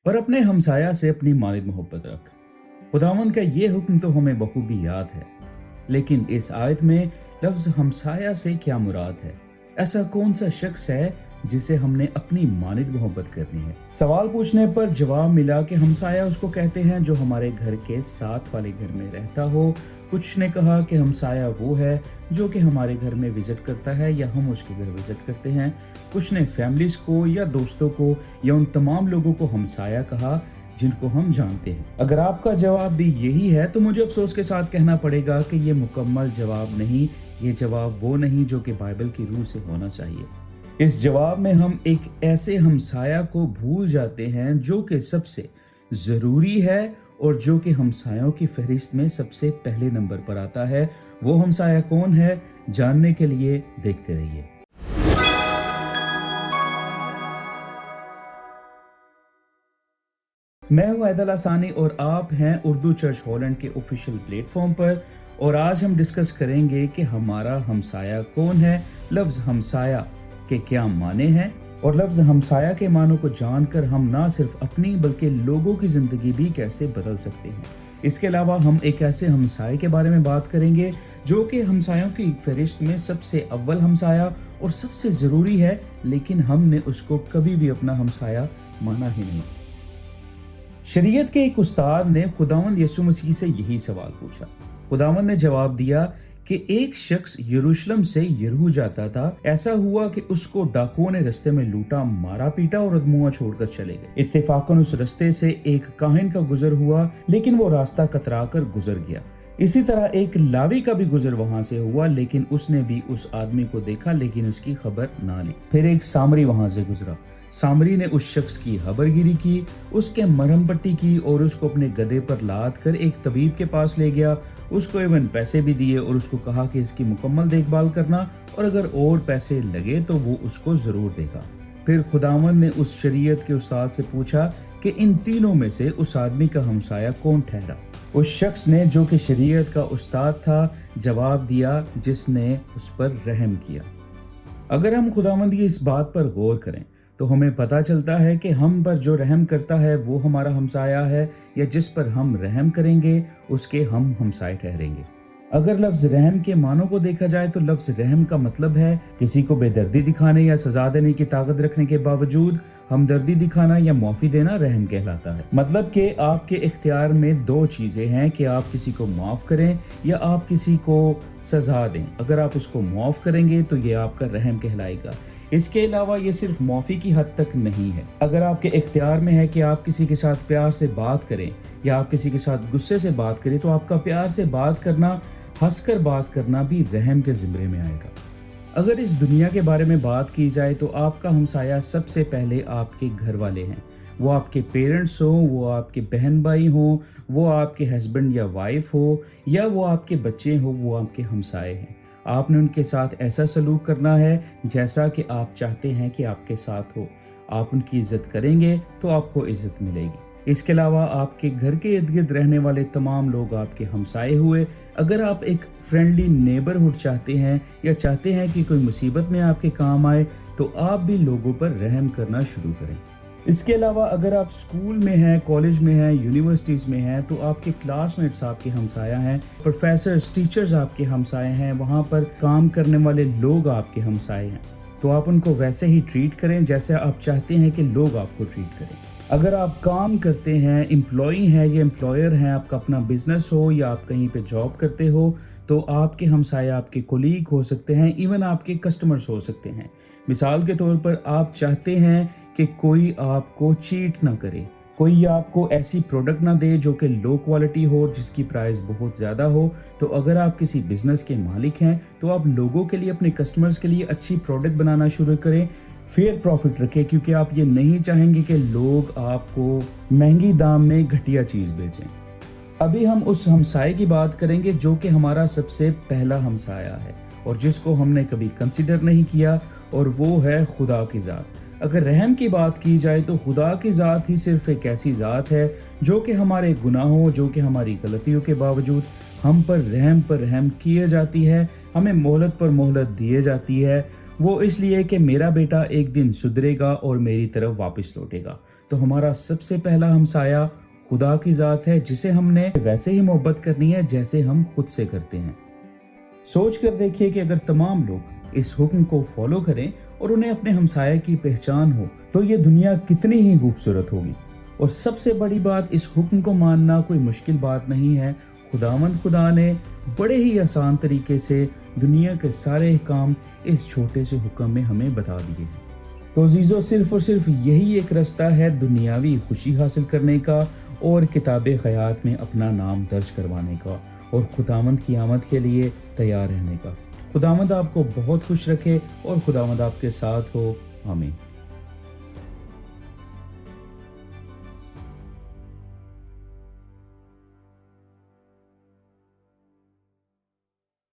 और अपने हमसाया से अपनी मालिद मोहब्बत रख। खुदावंद का ये हुक्म तो हमें बखूबी याद है, लेकिन इस आयत में लफ्ज हमसाया से क्या मुराद है? ऐसा कौन सा शख्स है जिसे हमने अपनी मानिद मोहब्बत करनी है? सवाल पूछने पर जवाब मिला कि हमसाया उसको कहते हैं जो हमारे घर के साथ वाले घर में रहता हो। कुछ ने कहा कि हमसाया वो है जो कि हमारे घर में विजिट करता है या हम उसके घर विजिट करते हैं। कुछ ने फैमिलीज को या दोस्तों को या उन तमाम लोगों को हमसाया कहा जिनको हम जानते हैं। अगर आपका जवाब भी यही है तो मुझे अफसोस के साथ कहना पड़ेगा कि ये मुकम्मल जवाब नहीं, ये जवाब वो नहीं जो कि बाइबल की रूह से होना चाहिए। इस जवाब में हम एक ऐसे हमसाया को भूल जाते हैं जो कि सबसे ज़रूरी है और जो कि हमसायों की फहरिस्त में सबसे पहले नंबर पर आता है। वो हमसाया कौन है, जानने के लिए देखते रहिए। मैं हूं हैदर लासानी और आप हैं उर्दू चर्च हॉलैंड के ऑफिशियल प्लेटफॉर्म पर, और आज हम डिस्कस करेंगे कि हमारा हमसाया कौन है, लफ्ज़ हमसाया के क्या माने हैं, और लफ्ज़ हमसाया के मानों को जानकर हम ना सिर्फ अपनी बल्कि लोगों की ज़िंदगी भी कैसे बदल सकते हैं। इसके अलावा हम एक ऐसे हमसाये के बारे में बात करेंगे जो कि हमसायों की फहरिस्त में सबसे अव्वल हमसाया और सबसे ज़रूरी है, लेकिन हमने उसको कभी भी अपना हमसाया माना ही नहीं। शरीयत के एक उस्ताद ने खुदावंद यसु मसीह से यही सवाल पूछा। खुदावंद ने जवाब दिया कि एक शख्स यरूशलेम से यरीहो जाता था। ऐसा हुआ कि उसको डाकुओं ने रास्ते में लूटा, मारा पीटा और अधमुआ छोड़कर चले गए। इत्तेफाकन उस रास्ते से एक काहिन का गुजर हुआ, लेकिन वो रास्ता कतरा कर गुजर गया। इसी तरह एक लावी का भी गुजर वहां से हुआ, लेकिन उसने भी उस आदमी को देखा लेकिन उसकी खबर ना ली। फिर एक सामरी वहां से गुजरा। सामरी ने उस शख्स की खबरगिरी की, उसके मरहम पट्टी की और उसको अपने गधे पर लाद कर एक तबीब के पास ले गया। उसको इवन पैसे भी दिए और उसको कहा कि इसकी मुकम्मल देखभाल करना, और अगर और पैसे लगे तो वो उसको जरूर देगा। फिर खुदावंद ने उस शरीयत के उस्ताद से पूछा कि इन तीनों में से उस आदमी का हमसाया कौन ठहरा। उस शख्स ने, जो कि शरीयत का उस्ताद था, जवाब दिया जिसने उस पर रहम किया। अगर हम खुदावंद की इस बात पर गौर करें तो हमें पता चलता है कि हम पर जो रहम करता है वो हमारा हमसाया है, या जिस पर हम रहम करेंगे उसके हम हमसाए ठहरेंगे। अगर लफ्ज़ रहम के मानों को देखा जाए तो लफ्ज़ रहम का मतलब है किसी को बेदर्दी दिखाने या सजा देने की ताकत रखने के बावजूद हमदर्दी दिखाना या माफ़ी देना रहम कहलाता है। मतलब कि आपके इख्तियार में दो चीज़ें हैं कि आप किसी को माफ़ करें या आप किसी को सज़ा दें। अगर आप उसको माफ़ करेंगे तो ये आपका रहम कहलाएगा। इसके अलावा ये सिर्फ माफ़ी की हद तक नहीं है। अगर आपके इख्तियार में है कि आप किसी के साथ प्यार से बात करें या आप किसी के साथ गुस्से से बात करें, तो आपका प्यार से बात करना, हंसकर बात करना भी रहम के ज़िम्रे में आएगा। अगर इस दुनिया के बारे में बात की जाए तो आपका हमसाया सबसे पहले आपके घर वाले हैं। वो आपके पेरेंट्स हो, वो आपके बहन भाई हो, वो आपके हस्बैंड या वाइफ हो, या वो आपके बच्चे हो, वो आपके हमसाए हैं। आपने उनके साथ ऐसा सलूक करना है जैसा कि आप चाहते हैं कि आपके साथ हो। आप उनकी इज्जत करेंगे तो आपको इज्जत मिलेगी। इसके अलावा आपके घर के इर्द गिर्द रहने वाले तमाम लोग आपके हमसाए हुए। अगर आप एक फ्रेंडली नेबरहुड चाहते हैं या चाहते हैं कि कोई मुसीबत में आपके काम आए, तो आप भी लोगों पर रहम करना शुरू करें। इसके अलावा अगर आप स्कूल में हैं, कॉलेज में हैं, यूनिवर्सिटीज़ में हैं, तो आपके क्लासमेट्स आपके हमसाया हैं, प्रोफेसर्स, टीचर्स आपके हमसाए हैं, वहाँ पर काम करने वाले लोग आपके हमसाए हैं। तो आप उनको वैसे ही ट्रीट करें जैसे आप चाहते हैं कि लोग आपको ट्रीट करें। अगर आप काम करते हैं, एम्प्लॉई हैं या एम्प्लॉयर हैं, आपका अपना बिजनेस हो या आप कहीं पे जॉब करते हो, तो आपके हमसाए आपके कोलीग हो सकते हैं, इवन आपके कस्टमर्स हो सकते हैं। मिसाल के तौर पर आप चाहते हैं कि कोई आपको चीट ना करे, कोई आपको ऐसी प्रोडक्ट ना दे जो कि लो क्वालिटी हो, जिसकी प्राइस बहुत ज़्यादा हो। तो अगर आप किसी बिजनेस के मालिक हैं तो आप लोगों के लिए, अपने कस्टमर्स के लिए अच्छी प्रोडक्ट बनाना शुरू करें, फेयर प्रॉफिट रखें, क्योंकि आप ये नहीं चाहेंगे कि लोग आपको महंगी दाम में घटिया चीज़ बेचें। अभी हम उस हमसाए की बात करेंगे जो कि हमारा सबसे पहला हमसाया है और जिसको हमने कभी कंसिडर नहीं किया, और वो है खुदा की ज़ात। अगर रहम की बात की जाए तो खुदा की ज़ात ही सिर्फ एक ऐसी ज़ात है जो कि हमारे गुनाहों, जो कि हमारी गलतियों के बावजूद हम पर रहम किए जाती है, हमें मोहलत पर मोहलत दिए जाती है। وہ اس لیے کہ میرا بیٹا ایک دن سدھرے گا اور میری طرف واپس لوٹے گا۔ تو ہمارا سب سے پہلا ہمسایہ خدا کی ذات ہے، جسے ہم نے ویسے ہی محبت کرنی ہے جیسے ہم خود سے کرتے ہیں۔ سوچ کر دیکھیے کہ اگر تمام لوگ اس حکم کو فالو کریں اور انہیں اپنے ہمسایہ کی پہچان ہو تو یہ دنیا کتنی ہی خوبصورت ہوگی۔ اور سب سے بڑی بات، اس حکم کو ماننا کوئی مشکل بات نہیں ہے۔ خداوند خدا نے بڑے ہی آسان طریقے سے دنیا کے سارے احکام اس چھوٹے سے حکم میں ہمیں بتا دیے ہیں۔ تو عزیزو، صرف اور صرف یہی ایک رستہ ہے دنیاوی خوشی حاصل کرنے کا اور کتاب حیات میں اپنا نام درج کروانے کا اور خداوند کی آمد کے لیے تیار رہنے کا۔ خداوند آپ کو بہت خوش رکھے اور خداوند آپ کے ساتھ ہو۔ آمین۔